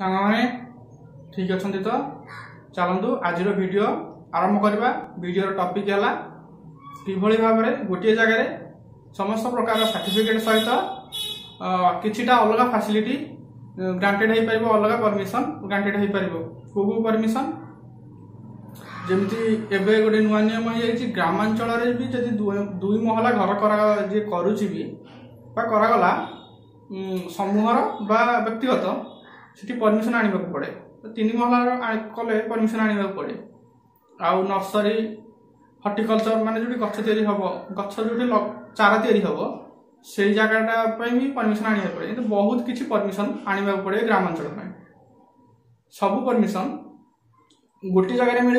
सांगने ठीक अच्छा तो चलतु आज वीडियो आरंभ करवा। वीडियो टॉपिक है कि भाव में गोटे जगह समस्त प्रकार सर्टिफिकेट सहित किछिटा अलग फैसिलिटी ग्रांटेड हो पार, अलग परमिशन ग्रांटेड हो पार। को परमिशन जमी एवं गोटे नुआ नियम हो ग्रामांचल भी जदि दुई महला घर करुच्ची भी करागला समूहर बा व्यक्तिगत से परमिशन आने पड़े। तीन महलार कले परमिशन आने पड़े। आउ नर्सरी हर्टिकल्चर माने जो गछ तैयारी हम गछ जो चारा तैयारी हम से जगटा भी परमिशन आने पड़े। तो बहुत किसी परमिशन आने पड़े ग्रामांचल में। सबू परमिशन गोटे जगह मिल,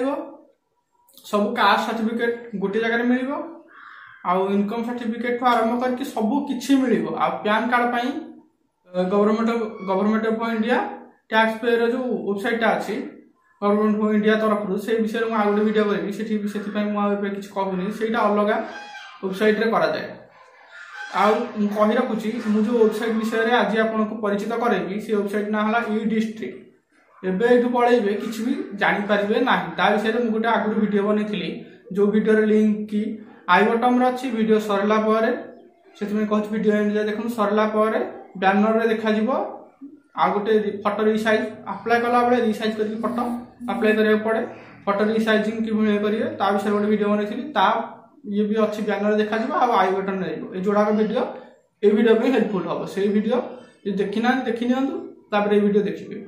सब कास्ट सर्टिफिकेट गोटे जगह मिल, आउ इनकम सर्टिफिकेट आरंभ करके सबू किछि मिल। आ PAN card government of India tax payer जो वेबसाइट अच्छी गवर्नमेंट ऑफ इंडिया तरफ से विषय में आगे वीडियो करी से किसी कहूनी से अलग वेबसाइट रे करा जाए। कही रखुची मुझे वेबसाइट विषय में आज आपको परिचित करेबी। से वेबसाइट ना है ई डिस्ट्रिक्ट। एबे ये पलैबे किसी भी जानीपारे ना ता विषय में गोटे आगुरी वीडियो बनी जो वीडियो लिंक की आई बटन अच्छी। वीडियो सरला से कहूँ वीडियो एंड देखो सरला बैनर रे देखा आ गोटे फटो रिसाइज अप्लाई कला बेले रिसाइज करके फटो अप्लाई करिया पड़े। फटो रिसाइजिंग कि करेंगे ता विषय गोटे वीडियो बनई ये भी अच्छी बैनर देखा आई बटन ये जोड़ाक वीडियो ये वीडियो भी हेल्पफुल हम। से वीडियो देखी ना देखी निपर ये वीडियो देखिए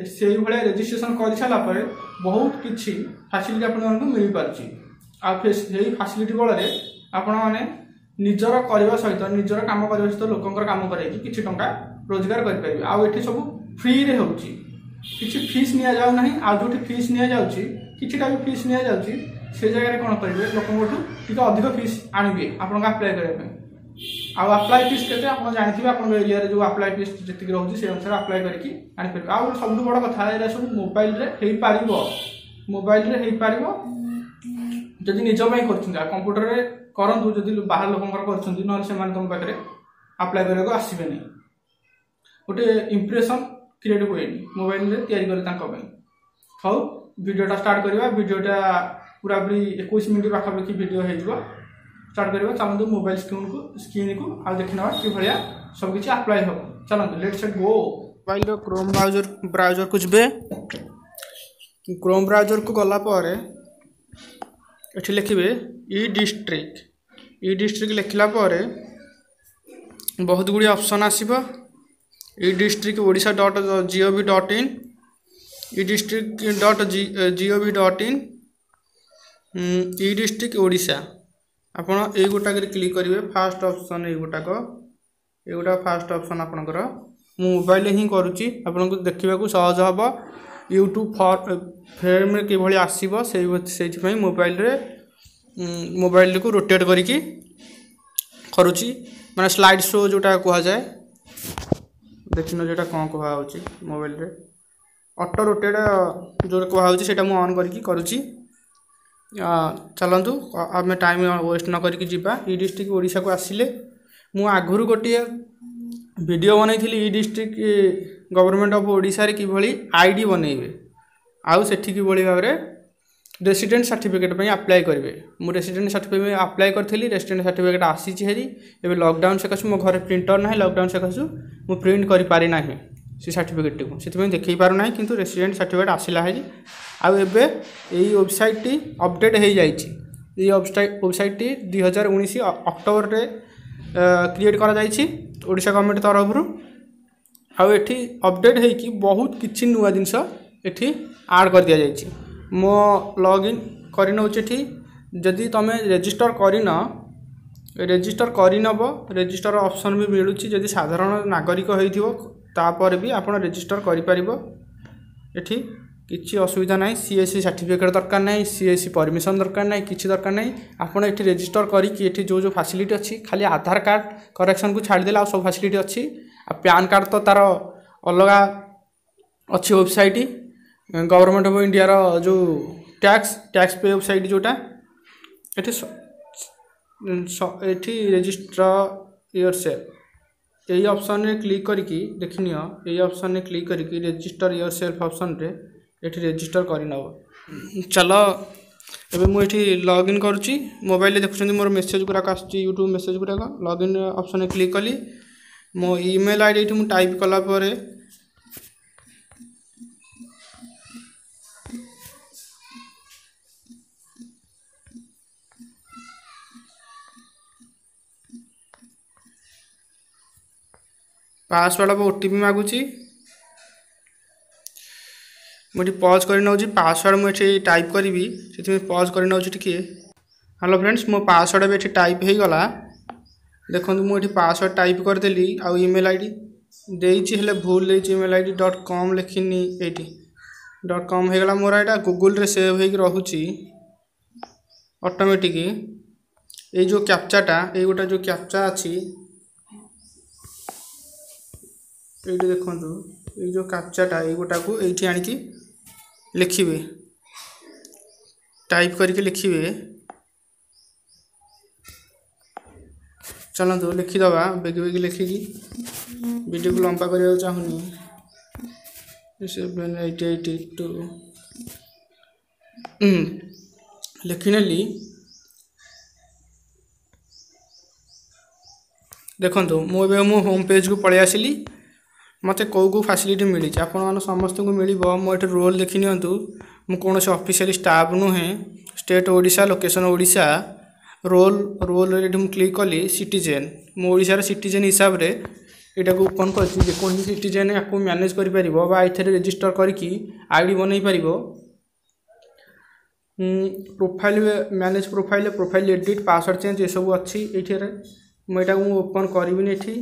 से भाया रेजिस्ट्रेशन कर सारापर बहुत किसी फैसिलिटी आपको मिल पार्टी। से फैसिलिटी बल आपने निजर करने सहित निजर कम करने सहित लोकंर कम करके टंका रोजगार करेंगे। आठ सब फ्री रे हो किसी फीस नि जाऊ ना। आ जो फीस नि जाऊँगी किसी भी फीस नि जाऊँगी से जगह कौन करेंगे लोक अधिक फीस आने आपको अप्लाई करने। अप्लाई फीस के आप जानते आप एरिया जो अप्लाई फीस जी रोचे से अनुसार अप्लाई करके आनीपर। आ सब बड़ कथा ये सब मोबाइल रे पार मोबाइल रे पार जदि निज कर कंप्यूटर रे करंतु जदि बाहर लोकंर कर ना से तुम पाखे अप्लाई करने आसबे नहीं। गोटे इंप्रेशन क्रिएट हुए मोबाइल रे तैयारी करे। हाउ वीडियोटा स्टार्ट करवा। वीडियोटा पूरा पूरी 21 मिनट पाखापाखि वीडियो हो स्टार्ट करवा। चलते मोबाइल स्क्रीन को आ देखना कि भाया सब किसी अप्लाई हम। चलते let's go. Mobile Chrome browser को जब क्रोम ब्राउजर को गलापर ये लिखे ई डिस्ट्रिक्ट। ई डिस्ट्रिक्ट लिखला बहुत गुड़ी ऑप्शन आसब। ई डिस्ट्रिक्ट orisha.gov.in ई डिस्ट्रिक्ट .gov.in ई डिस्ट्रिक्ट ओडिशा आप गोटाक क्लिक करेंगे। फास्ट ऑप्शन ये फास्ट ऑप्शन आपणकर मोबाइल ही करुच्ची आपको देखा सहज हम। यूट्यूब फ्रेम कि आसब से मोबाइल को रोटेट करिकी करुच्ची माने स्लाइड शो जोटा कह जाए देखिन जोटा कौन कहुच्छी मोबाइल रे ऑटो रोटेट जो कहुच्छी से ऑन करके करुच्ची। चलतु आम टाइम वेस्ट न करके जीवा। ई डिस्ट्रिक्ट ओडिशा को आसिले मु आगुरी गोटे वीडियो बनई ई डिस्ट्रिक्ट गवर्नमेंट ऑफ ओडिशा रे किभली आईडी बनइबे आउ सेठी किभली भाव रे रेसिडेंट सर्टिफिकेट पे अप्लाई करेंगे। मु रेसिडेंट सर्टिफिकेट अप्लाई करी रेसिडेंट सर्टिफिकेट आसी हेरी एवं लॉकडाउन सकाश मो घर प्रिंटर ना लॉकडाउन सकाश मु प्रिंट कर पारि ना से सर्टिफिकेट को से देखी पार ना कि रेसिडेंट सर्टिफिकेट आसला है। आउ एबे यही वेबसाइट टी अपडेट हो जाइए। वेबसाइट टी 2019 अक्टोबर रे क्रिएट करा जाइछि ओडिशा गवर्नमेंट तरफ। आउ एठी अपडेट होइकी बहुत किछि नुआ जिनस एठी ऐड कर दिया जाइछि। मो लॉगिन करनौचे जदि तुम रजिस्टर करनब रजिस्टर ऑप्शन भी मिलूँ। जदि साधारण नागरिक होपर भी आप रजिस्टर करें। किसी असुविधा ना। सीएससी सर्टिफिकेट दरकार ना, सीएससी परमिशन दरकार ना, किसी दरकार ना। आपड़ ये रजिस्टर करके जो जो फैसिलिटी अच्छी खाली आधार कार्ड करेक्शन को छाड़देला सब फैसिलिटी अच्छी। पैन कार्ड तो तार अलग अच्छी वेबसाइट गवर्नमेंट ऑफ इंडिया रो जो टैक्स पे वेबसाइट जोटा ये रजिस्टर योरसेल्फ यही ऑप्शन रे क्लिक करके देखनी यही ऑप्शन रे क्लिक करके रजिस्टर योर सेल्फ ऑप्शन रे एठी रजिस्टर करनब। चलो एबे मु एठी लॉगिन करूची मोबाइल रे देखुछन मोर मेसेज गुरा आछी यूट्यूब मेसेज गुरा लॉगिन ऑप्शन रे क्लिक कली मो ईमेल आईडी एठी मु टाइप कला परे पासवर्ड अब ओटीपी मागुची मुझे पॉज कर नौ पासवर्ड मुझे टाइप करी से पॉज कर नौ टिके। हेलो फ्रेंड्स मो पासवर्ड भी टाइप हो गला देखो मुझे पासवर्ड टाइप करदेली आउ ईमेल आईडी देइछि हेले भूल देइछि ईमेल आईडी .com लिखिनी एटी .com हो गला मोर एटा गूगल रे सेव हो रहुची ऑटोमेटिक ये जो कैप्चाटा ये गोटा जो कैप्चा अच्छी ये देखो ये जो कैप्चाटा ये गोटा को ये आणिकी लिखिए टाइप करके लिखिए चलते लिखिदबा बेगी बेगी लिखिकी वीडियो को लंबा करने चाहूनी 78082 लिखिनेली देखो मुझे मो होम पेज को पलि आसली मत कौ फैसिलिटी मिली आपण समस्त को मिल मुझे रोल देखी नि कौन ऑफिशियल स्टाफ नुहे state Odisha location Odisha role role रे क्लिक कली सिटीजेन मो ओडिशार सिटीजेन हिसाब रे एटा को ओपन करछि जे कोन सिटीजेन याको मैनेज करि परिबो बा इथरे रजिस्टर करके आईडी बनै परिबो। Profile manage profile profile edit password change ये सब अच्छी ये मुझे ओपन करी एठी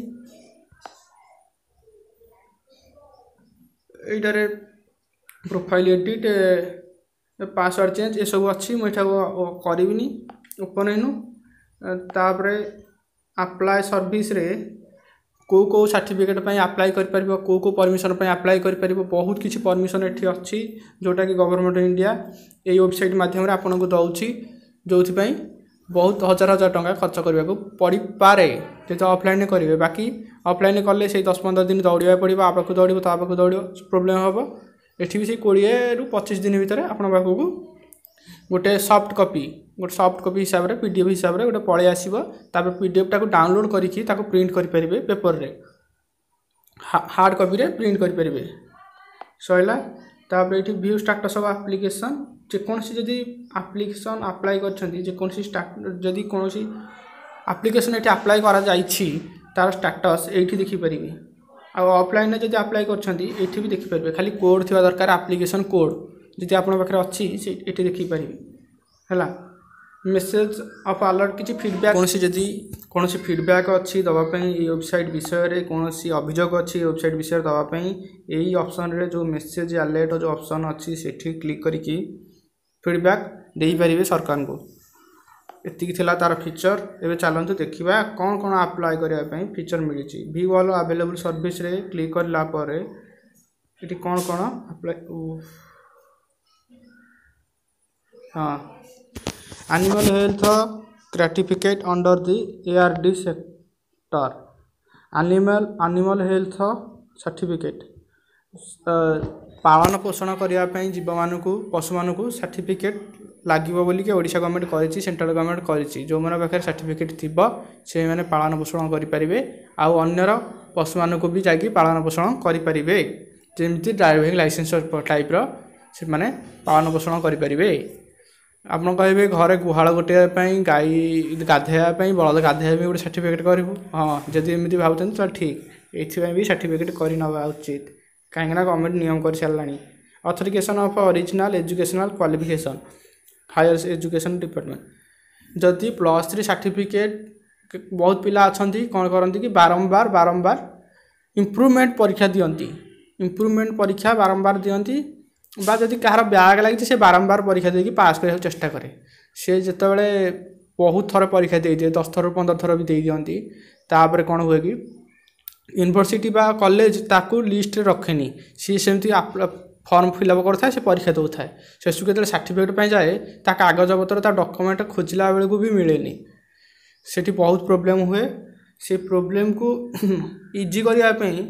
ये प्रोफाइल एडिट पासवर्ड चेंज ये सब अच्छी मुझे करी ओपन इनु तापर अप्लाई सर्विस रे को सर्टिफिकेट अप्लाई कर परिबो को परमिशन अप्लाई कर परिबो बहुत किछि परमिशन एठी अच्छी जोटा कि गवर्नमेंट इंडिया ये वेबसाइट माध्यम आपन को दउछि जो बहुत हजार हजार टंका खर्च करने को पड़ पारे जो ऑफलाइन करेंगे बाकी ऑफलाइन कले से 10-15 दिन दौड़ा पड़ो आपको दौड़ ताक दौड़ प्रोब्लेम हम एटी भी से 20 ରୁ 25 दिन भितर आपण पाखक गोटे सॉफ्ट कॉपी हिसाब से पीडीएफ हिसाब से गोटे पलि आसो पीडीएफ टाक डाउनलोड करके प्रिंट करेंगे पेपर रे हार्ड कॉपी रे प्रिंट करेंगे सैला तापर ये व्यू स्टेटस ऑफ एप्लिकेशन जेकोसी जदि एप्लिकेशन अप्लाई करजेकोसी जदि कौन एप्लिकेशन ये अप्लाई करा जाइछि तार स्टेटस ये देखिपारे ऑफलाइन जब अप्लाई कर भी देखिपारे खाली कोड थी दरकार एप्लिकेशन कोड जी आप अच्छी ये देखिपारे है मेसेज ऑफ अलर्ट किसी फीडबैक कौन फीडबैक अच्छी दवापाई वेबसाइट विषय रे कौन अभियोग अच्छी वेबसाइट विषय दवापाई यही ऑप्शन रे जो मेसेज अलर्ट जो ऑप्शन अच्छी सेठी क्लिक करके फीडबैक दे पारे सरकार को एति थिला तार फीचर एबे चलंतु देखिबा कौन कौन अप्लाई करने फीचर मिली व्यू ऑल अवेलेबल सर्विस रे क्लिक करला परे एटी कौन कौन अप्लाई हाँ animal health certificate under the ARD sector animal health certificate पालन पोषण करने जीव मान पशु मान सर्टिफिकेट लगे बोलिक ओडिशा गवर्नमेंट करी सेंट्रल गवर्नमेंट करी जो मन पाखे सर्टिफिकेट थी से मैंने पालन पोषण करेंगे आउ अन्यर पशु मान भी जाकि पालन पोषण करेंगे जमी ड्राइविंग लाइसेंस टाइप से मैंने पालन पोषण करेंगे। आप कहे घरे गुहाल गोटे गाई गाधेवाई बलद गाधेवा गोटे सर्टिफिकेट करूँ हाँ जदि एमती भावुँ तो ठीक ये भी सर्टिफिकेट करवा उचित कहीं गवर्नमेंट नियम कर सारे authentication of original educational qualification higher education department जदि +3 सर्टिफिकेट बहुत पिला अच्छा कौन करती कि बारंबार इम्प्रूवमेंट परीक्षा दियंती इम्प्रूवमेंट परीक्षा बारंबार दियंती बा जदि कहार बैग लगी से बारंबार परीक्षा देकी पास करने चेष्टा करे से जितेबाला बहुत थर परीक्षा दे दिए 10 थर 15 थर भी दे दियंती तापर कौन हुए कि यूनिवर्सिटी बा कॉलेज ताकू लिस्ट रखेनी सी सेमती फॉर्म फिलअप करता है से परीक्षा दौता है शेष के सर्टिफिकेट जाए ता कागज पत्र ता डॉक्यूमेंट खोजला बेलू भी मिलेनी सेठी बहुत प्रोब्लेम हुए से प्रोब्लेम को इजी करने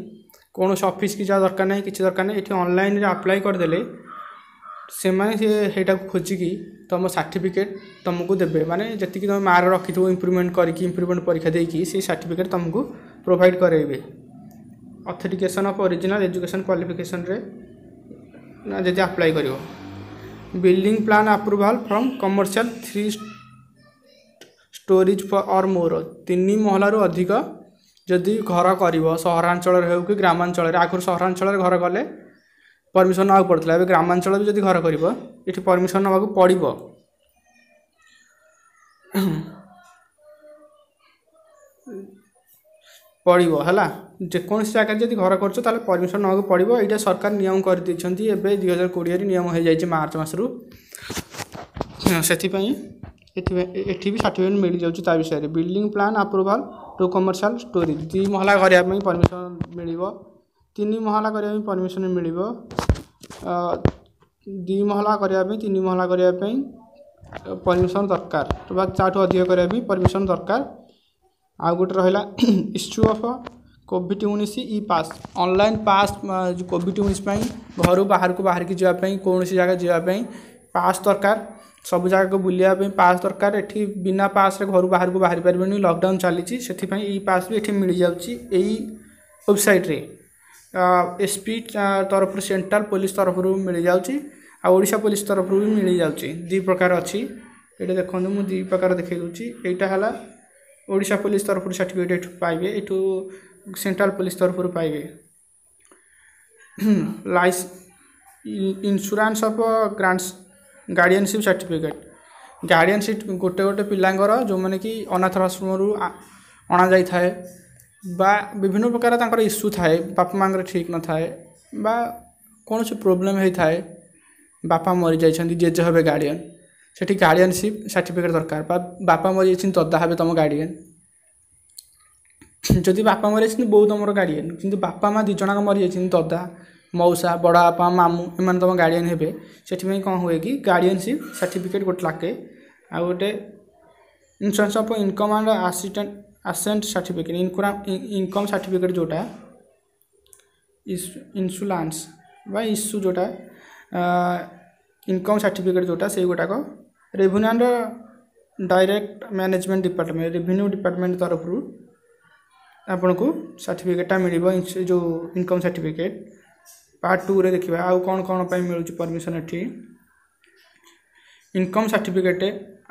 कौन ऑफिस की जा दरकार नहीं किसी दरकार नहीं, ये ऑनलाइन अप्लाई करदेले से मैंने खोजिकी तुम सर्टिफिकेट तुमको देवे माने जी तुम मार्क रखी थो इम्प्रूवमेंट करके इम्प्रूवमेंट परीक्षा देकी से सर्टिफिकेट तुमको प्रोवाइड करेंगे। Authentication of original education qualification रे जब अप्लाई कर building plan approval from commercial 3 storage और मोर 3 महला रू अधिक जदि घर कर सहरांचल हो कि ग्रामांचल आगुरी सहरांचल घर गले परमिशन ना पड़ता है, ग्रामांचल भी जब घर कर ये परमिशन ना पड़ो। पड़ो है जेकोसी जगह जब घर कर परमिशन ना पड़ो। ये सरकार नियम कर 2020 नियम हो जाए मार्च मसरू से एठी भी सर्टिफिकेट मिल जाऊँ विषय building plan approval to commercial storage 2 महला करने परमिशन मिल 3 महला करने परमिशन मिल 2 महला करने 3 महला करने परमिशन दरकार चाठू अधिक करने परमिशन दरकार। आ गोटे रहा इश्यू ऑफ कोविड-19 ई पास ऑनलाइन पास कोविड-19 घर बाहर को बाहर की जावाई कौन सी जगह जावाई पास दरकार सब जगह को बुलायापी पास दरकार। एठी बिना पास रे घर बाहर को बाहर पारे लॉकडाउन चली से ई पास भी ये मिल जाऊँगी वेबसाइट रे एसपी तरफ सेंट्रल पुलिस तरफ मिल जाऊँगी ओडिशा पुलिस तरफ भी मिल जाऊँगी 2 प्रकार अच्छी ये देखो मुझे 2 प्रकार देखा दूसरी यहाँ है ओडिशा पुलिस तरफ सर्टिफिकेट पाइबे एठू सेंट्रल पुलिस तरफ पाइबे। लाइस issuance of grants guardianship certificate guardianship गोटे गोटे पिलांगर जो मैंने कि अनाथ आश्रम अणा जाए बा विभिन्न प्रकार इश्यू थाए बापा मांग ठीक न थाए बा कौन सी प्रोब्लेम होता है बापा मरी जाइछन्ति जेजे हे गार्डियन से गार्डियनशिप सर्टिफिकेट दरकार बापा मरी जाइछन्ति ददा हे तुम गार्डियन जदि बापा मरी जाइछन्ति बो तुम गार्डियन किंतु बापा माँ 2 जन मरी जाइछन्ति ददा मौसा बड़ा बापा मामू एम तुम गार्डियन हे से कौन हुए कि गार्डियनशिप सर्टिफिकेट गोटे लागे आ गोटे issuance of income and asset certificate income certificate जोटा इंश्योरेंस बा इश्यू जोटा इनकम सर्टिफिकेट जोटा से गोटाक revenue and direct management department revenue department तरफ आपन को सर्टिफिकेट मिल जो इनकम सर्टिफिकेट पार्ट 2 रे देखिबा आउ कौन कौन मिलूँ परमिशन एठी इनकम सर्टिफिकेट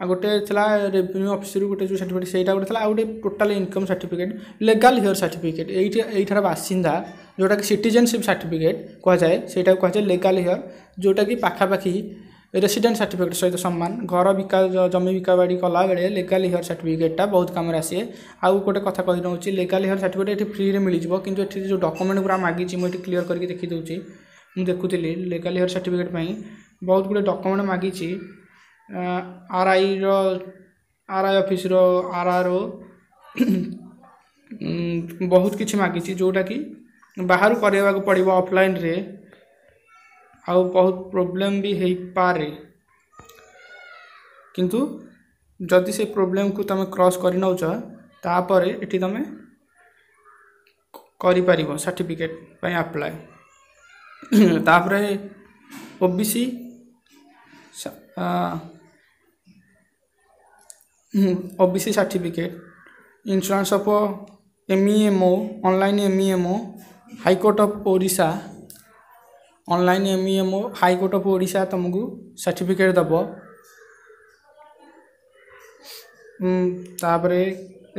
आ गोटे थला रेवेन्यू ऑफिस गोटे जो सर्टिफिकेट सेटा गोटे थला आ गोटे total income certificate legal heir certificate एठार बासिंदा जोटा कि सिटीजनशिप सर्टिफिकेट कह जाए सेटा कह जाए लीगल हियर जोटा कि पाखापाखी रेसिडेंट सर्टिफिकेट सहित सम्मान घर बिका जमी बिका बाड़ी कला बेले लीगल हियर सर्टिफिकेटा बहुत काम आसे। आउ गोटे कथा कही दूसरी लीगल हियर सर्टिफिकेट ये फ्री मिल जाए कि जो डॉक्यूमेंट पूरा मागी मुझे क्लीयर करके देखी दूसरी मुझे देखुली लीगल हियर सर्टिफिकेट बहुत गुड़े डॉक्यूमेंट मागी आरआई ऑफिस आरआरओ बहुत किसी मागी जोटा कि बाहर करने को पड़ो ऑफलाइन रे आउ बहुत प्रोब्लेम भी हो पारे किंतु जदि से प्रोब्लेम को तुम क्रॉस कर नौच तापर ये तुम कर सर्टिफिकेट अप्लाई तापर OBC OBC certificate insurance of memo online memo high court of Odisha online memo high court of Odisha तुमको सर्टिफिकेट दब तापरे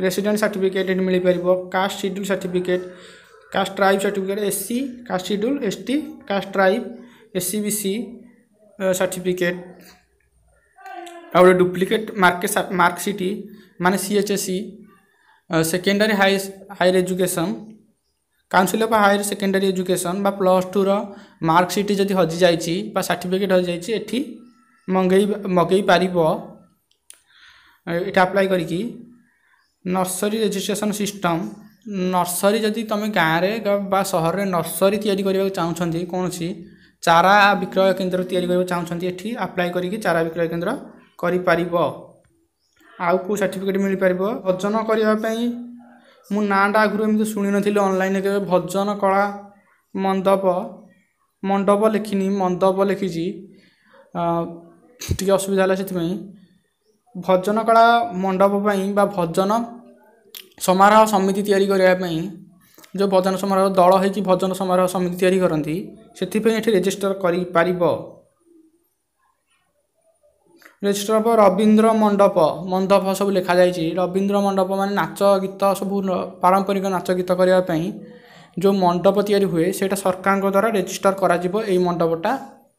रेसिडेंट सर्टिफिकेट मिल पार caste schedule certificate caste tribe certificate SC caste schedule ST caste tribe SC BC certificate आ गए duplicate marksheet माने CHSE secondary higher education council of higher secondary education बा +2 marksheet जदि हजि जाइए सर्टिफिकेट हजि जाइए एठी मगई पार ये अप्लाई करी नर्सरी रजिस्ट्रेशन सिस्टम नर्सरी जदि तुम गाँव में बा सहर में नर्सरी या चाहते कौन सी चारा विक्रय केन्द्र या चाहते ये अप्लाई करी चारा विक्रय केन्द्र कर आउ को सर्टिफिकेट मिल पार वजन करने मु नाटा आगुरी एमती शुणी नी ऑनलाइन के भजन कला मंडप मंडप लिखिनी मंडप लिखी टी असुविधा है से भजन कला मंडप बा भजन समारोह समिति तैयारी करने जो भजन समारोह दल हो भजन समारोह समिति तैयारी करती से रेजिस्टर कर रेजिस्टर हम रवींद्र मंडप मंडप सब लिखा जाइए रवींद्र मंडप मान नाच गीत सब पारंपरिक नाच गीत करने जो मंडप तैयारी हुए से सरकार द्वारा रेजिस्टर करा मंडपटा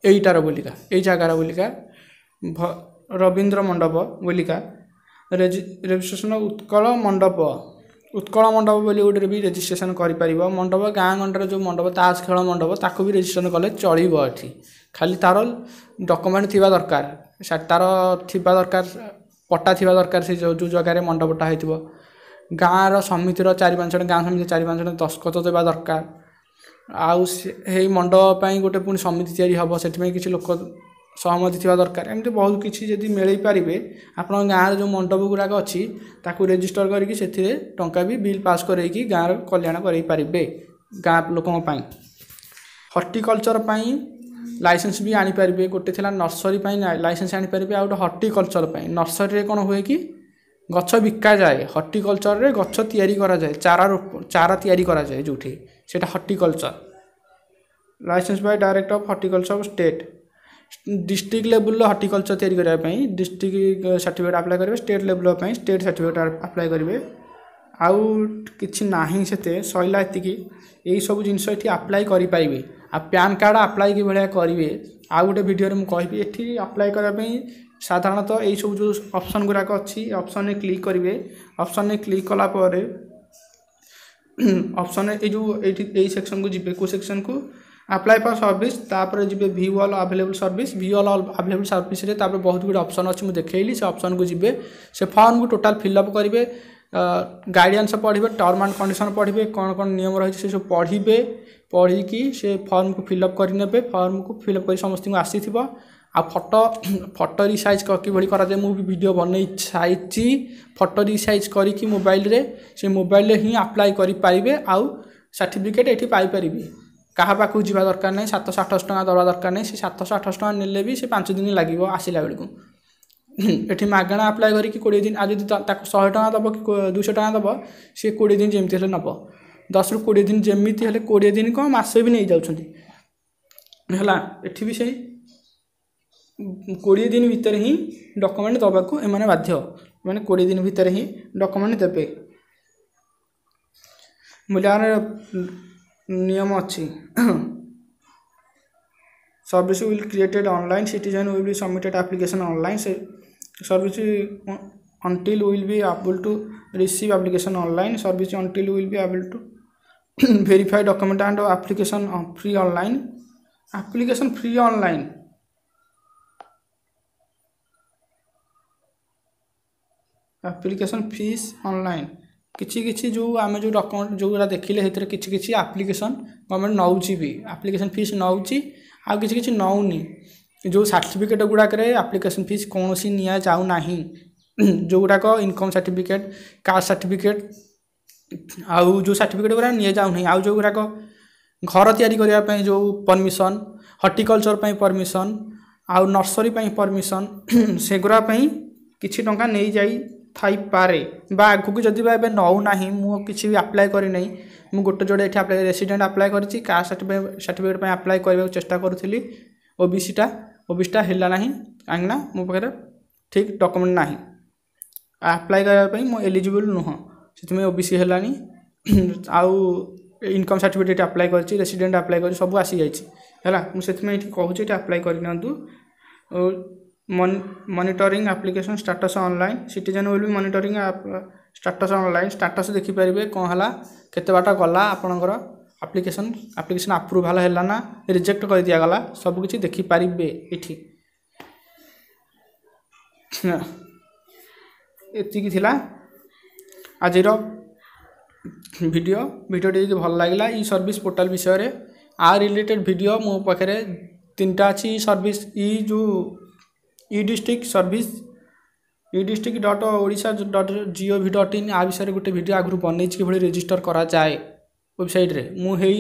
यहीटार बोलिका यही जगार बोलिका रवींद्र मंडप बोलिका रेजिस्ट्रेशन उत्कल मंडप बोली गोटे भी रेजिस्ट्रेशन कर मंडप गाँ गंडर जो मंडप ताश खेल मंडप ताको भी रेजिस्ट्रेशन कले चलो ये खाली तार डॉक्यूमेंट थी दरकार तार थी दरकार पट्टा थी दरकार से जो जगह मंडपटा हो गाँव समितिर 4-5 जन गाँव समिति 4-5 जन दस्खत देवा दरकार आउ मंडप गोटे पुणी समिति तैयारी हम से किसी लोक सहमति थी दरकार एमती बहुत किसी जब मिल पारे आप गाँव जो मंडप गुड़ाक अच्छी रेजिस्टर करके टंका भी बिल पास कर गाँव कल्याण करें गाँ लोकों हर्टिकल्चर लाइसेंस भी आनीपारे गोटे थी नर्सरी लाइसेंस आनीपारे आ गए हर्टिकल्चर नर्सरी कौन हुए कि गछ बिका जाए हर्टिकल्चर रे गछ तैयारी करा जाए चारा तैयारी करा जाए जो सेटा horticulture licence by director of horticulture of state district level horticulture तैयारी करने डिस्ट्रिक्ट सर्टिफिकेट अप्लाई करेंगे state level state certificate apply करेंगे आउ कि नाही से सैला एति यही सब जिनस ये अप्लाई करेंगे आ पैन कार्ड अप्लाई कि भाया करेंगे आउ गोटे वीडियो में कहि ये अप्लाई करने साधारणतः यही सब जो ऑप्शन गुड़ाक अच्छी ऑप्शन में क्लिक करेंगे ऑप्शन में क्लिक कलापर ऑप्शन ये सेक्शन को जी को सेक्शन को अप्लाई फॉर सर्विस तापर जी view all available service view all available service रे तापर बहुत गुड ऑप्शन अच्छी मुझे देखली से ऑप्शन को जी से फॉर्म को टोटाल फिलअप करेंगे गाइडेंस पढ़े टर्म एंड कंडीशन पढ़े कौन कौन नियम रही से सब पढ़े पढ़ी से फॉर्म को फिलअप करने फॉर्म को फिलअप कर समस्त को आसी आ फोटो रिसाइज कि कराए मुझे वीडियो बनई सारी फोटो रिसाइज करी मोबाइल रे से मोबाइल ही अप्लाई करेंगे आउ सर्टिफिकेट ये पाइपर क्या पाक जा दरकार नहीं 728 टका दवा दरकार नहीं 728 टका नेले भी से 5 दिन लगे आसला बेलू ये मागणा अप्लाई करके 20 दिन आज 100 टका दब कि 200 टका दब सी 20 दिन जमी हेल्ले नब 10 ରୁ 20 दिन जमी हेल्ले 20 दिन कौन मसे भी नहीं जाऊँगी भी से 20 दिन भितर ही डॉक्यूमेंट दबाक एमाने बाध्य मैंने 20 दिन भितर ही डॉक्यूमेंट देवे मूल्यांकन नियम अच्छी service will created online citizen will be submitted application online service until will be able to receive application online service until will be able to verify document and application free online application free online application fees online किसी जो आम जो document जो गुड़ा देखिले किसी application government नौची भी application fees नौची आ किसी नौनी जो सर्टिफिकेट गुड़ाक आप्लिकेसन फीस कौन सी नि जाऊ ना जो गुड़ाक इनकम सर्टिफिकेट कास्ट सर्टिफिकेट आउ जो सर्टिफिकेट गुड़ा नि जाऊ ना आउ जो गुड़ाक घर तैयारी करने जो परमिशन हर्टिकल्चर परमिशन आउ नर्सरी परमिशन से गुड़ापी किसी टंका नहीं जाई थाई पारे बा आगू जदि नौ ना मुझे भी अप्लाई करनी मुझे गोटे जोड़े ये अप्लाई रेसिडेंट अप्लाई करी कास्ट सर्टिफिकेट अप्लाई करने चेष्टा करूँ ओबीसीटा ओबीसीटा है ना कहीं मो पाखे ठीक डॉक्यूमेंट ना अप्लाई करने मो एलिजिबल नुह से ओबीसी है आउ इनकम सर्टिफिकेट अप्लाई करी रेसिडेंट अप्लाई कर सब आसी जाइए मुझे कहूँ अप्लाई कर monitoring application status online citizen will be monitoring status online status देखिपारे कौन है केते बाटा गला आपणकर एप्लिकेशन अप्रूवाल है ना रिजेक्ट कर दिया गला सब किसी देखिपारे ये एतिकी थिला आज वीडियो टी भल लगे ई सर्विस पोर्टल विषय आ रिलेटेड वीडियो मो पाखे 3टा अच्छी सर्विस ई जो ई डिस्ट्रिक्ट सर्विस edistrict.odisha.gov.in आ विषय गोटे वीडियो आगु बनई कि रजिस्टर करा जाए वेबसाइट रे मुझे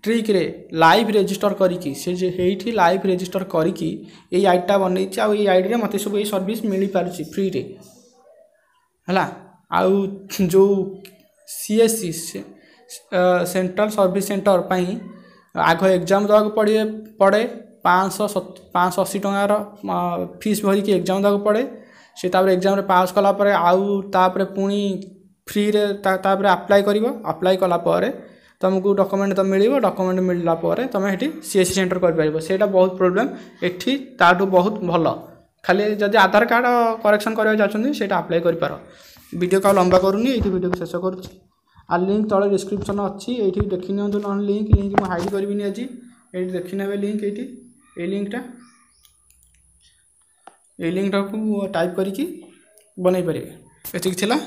ट्रिक रे लाइव रजिस्टर करी से लाइव रजिस्टर करी ये आईडीटा बनई आईडी रे मते सब ये सर्विस मिल पारुची फ्री रे हला आउ जो सीएससी सेंट्रल सर्विस सेंटर पाई आग एग्जाम देवा पड़े 580 टंकार फीस भरिकी एग्जाम देवा पड़े से एग्जाम रे पास कला परे आउ तापरे पुणी फ्री रे तापरे अप्लाई कला परे तुमको डॉक्यूमेंट तो मिलिबो डॉक्यूमेंट मिलला परे तुम हेठी सीएससी सेंटर कर पाइबो सेटा बहुत प्रॉब्लम एठी ताटू बहुत भलो खाली जदि आधार कार्ड करेक्शन करबा चाहछन सेटा अप्लाई करि पारो वीडियो का लंबा करूनी एठी वीडियो को शेष करूची आ लिंक तळे डिस्क्रिप्शन अछि एठी देखि नियंतु न लिंक मु हाइड करबिनी আজি एठी देखि नेबे लिंक एठी ए लिंकटा को टाइप करिकी बनै परिबे एतिक थिला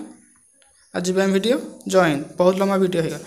आज वीडियो जॉइन बहुत लंबा वीडियो है।